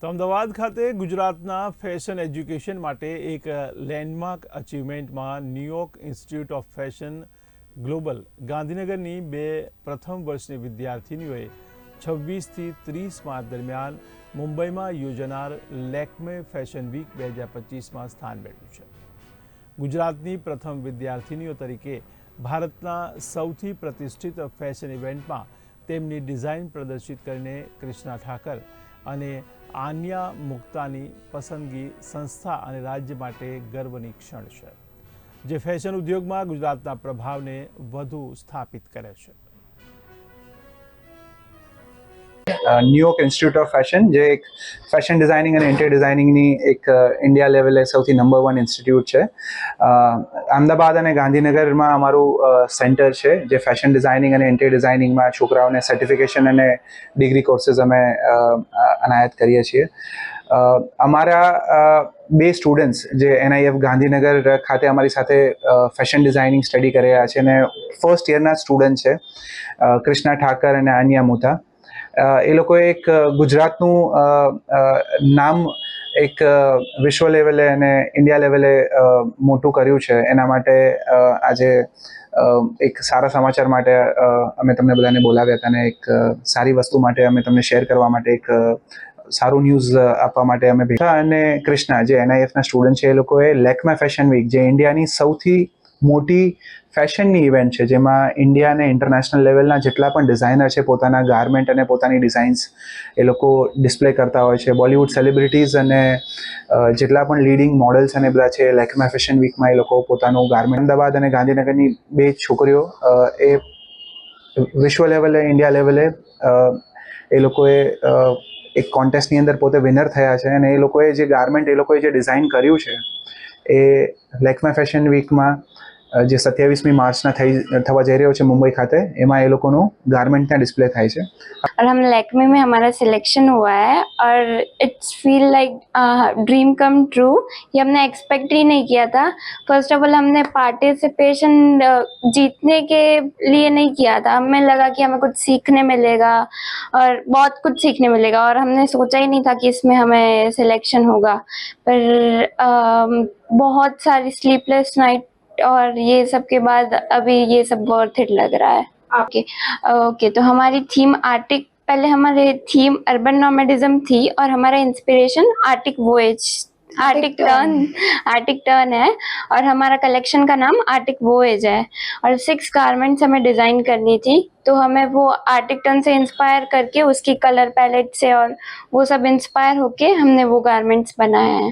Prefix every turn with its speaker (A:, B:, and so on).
A: તો અમદાવાદ ખાતે ગુજરાતના ફેશન એજ્યુકેશન માટે એક લેન્ડમાર્ક અચીવમેન્ટમાં New York institute of fashion global ગાંધીનગરની બે પ્રથમ વર્ષની વિદ્યાર્થીનીઓએ 26થી 30 માર્ચ દરમિયાન મુંબઈમાં યોજાનાર લેક્મે ફેશન વીક 2025માં સ્થાન મેળવ્યું છે. ગુજરાતની પ્રથમ વિદ્યાર્થીનીઓ તરીકે ભારતના સૌથી પ્રતિષ્ઠિત ફેશન ઇવેન્ટમાં તેમની ડિઝાઇન પ્રદર્શિત કરીને કૃષ્ણા ઠાકર અને આન્યા મુક્તાની પસંદગી સંસ્થા અને રાજ્ય માટે ગર્વની ક્ષણ છે, જે ફેશન ઉદ્યોગમાં ગુજરાતના પ્રભાવને વધુ સ્થાપિત કરે છે.
B: ન્યુયોર્ક ઇન્સ્ટિટ્યૂટ ઓફ ફેશન, જે એક ફેશન ડિઝાઇનિંગ અને ઇન્ટિરિયર ડિઝાઇનિંગની એક ઇન્ડિયા લેવલે સૌથી નંબર 1 ઇન્સ્ટિટ્યૂટ છે. અમદાવાદ અને ગાંધીનગરમાં અમારું સેન્ટર છે, જે ફેશન ડિઝાઇનિંગ અને ઇન્ટિરિયર ડિઝાઇનિંગમાં છોકરાઓને સર્ટિફિકેશન અને ડિગ્રી કોર્सेस અમે અનાયત કરીએ છીએ. અમારા બે સ્ટુડન્ટ્સ જે NIF ગાંધીનગર ખાતે અમારી સાથે ફેશન ડિઝાઇનિંગ સ્ટડી કરી રહ્યા છે અને ફર્સ્ટ યરના સ્ટુડન્ટ છે, કૃષ્ણા ઠાકર અને આન્યા મુક્તા. એ લોકોએ એક ગુજરાતનું નામ એક વિશ્વ લેવલે અને ઇન્ડિયા લેવલે મોટું કર્યું છે. એના માટે આજે એક સારા સમાચાર માટે અમે તમને બધાને બોલાવ્યા હતા અને એક સારી વસ્તુ માટે અમે તમને શેર કરવા માટે એક સારું ન્યૂઝ આપવા માટે અમે ભેગા. અને કૃષ્ણા જે NIFના સ્ટુડન્ટ છે, એ લોકોએ લેક્મે ફેશન વીક, જે ઇન્ડિયાની સૌથી મોટી ફેશનની ઇવેન્ટ છે, જેમાં ઇન્ડિયા અને ઇન્ટરનેશનલ લેવલના જેટલા પણ ડિઝાઇનર છે, પોતાના ગાર્મેન્ટ અને પોતાની ડિઝાઇન્સ એ લોકો ડિસ્પ્લે કરતા હોય છે. બોલિવૂડ સેલિબ્રિટીઝ અને જેટલા પણ લીડિંગ મોડલ્સ અને બધા છે, લેક્મે ફેશન વીકમાં એ લોકો પોતાનું ગાર્મેન્ટ. અમદાવાદ અને ગાંધીનગરની બે છોકરીઓ એ વિશ્વ લેવલે, ઇન્ડિયા લેવલે એ લોકોએ એક કોન્ટેસ્ટની અંદર પોતે વિનર થયા છે અને એ લોકોએ જે ગાર્મેન્ટ એ લોકોએ જે ડિઝાઇન કર્યું છે એ લેક્મે ફેશન વીકમાં જે 27મી માર્ચના થવા जै રહ્યો છે मुंबई खाते, એમાં એ લોકોનું गारमेंट ત્યાં ડિસ્પ્લે થાય છે.
C: और हम लैक्मे में हमारा सिलेक्शन हुआ है और it's feel like dream come true. ये हमने एक्सपेक्ट ही नहीं किया था. फर्स्ट ऑफ ऑल हमने पार्टिसिपेशन जीतने के लिए नहीं किया था. हमें लगा कि हमें कुछ सीखने मिलेगा और बहुत कुछ सीखने मिलेगा और हमने सोचा ही नहीं था कि इसमें हमें सिलेक्शन होगा. पर बहुत सारी स्लीपलेस नाइट और ये सब के बाद अभी ये सब वर्थ इट लग रहा है. ओके तो हमारी थीम आर्टिक, पहले हमारे थीम अर्बन नोमैडिज्म थी और हमारा inspiration Arctic voyage, Arctic turn है और हमारा कलेक्शन का नाम आर्टिक वॉयज है और 6 गारमेंट्स हमें डिज़ाइन करनी थी. तो हमें वो आर्टिक टर्न से इंस्पायर करके उसकी कलर पैलेट से और वो सब इंस्पायर होके हमने वो गारमेंट्स बनाए हैं.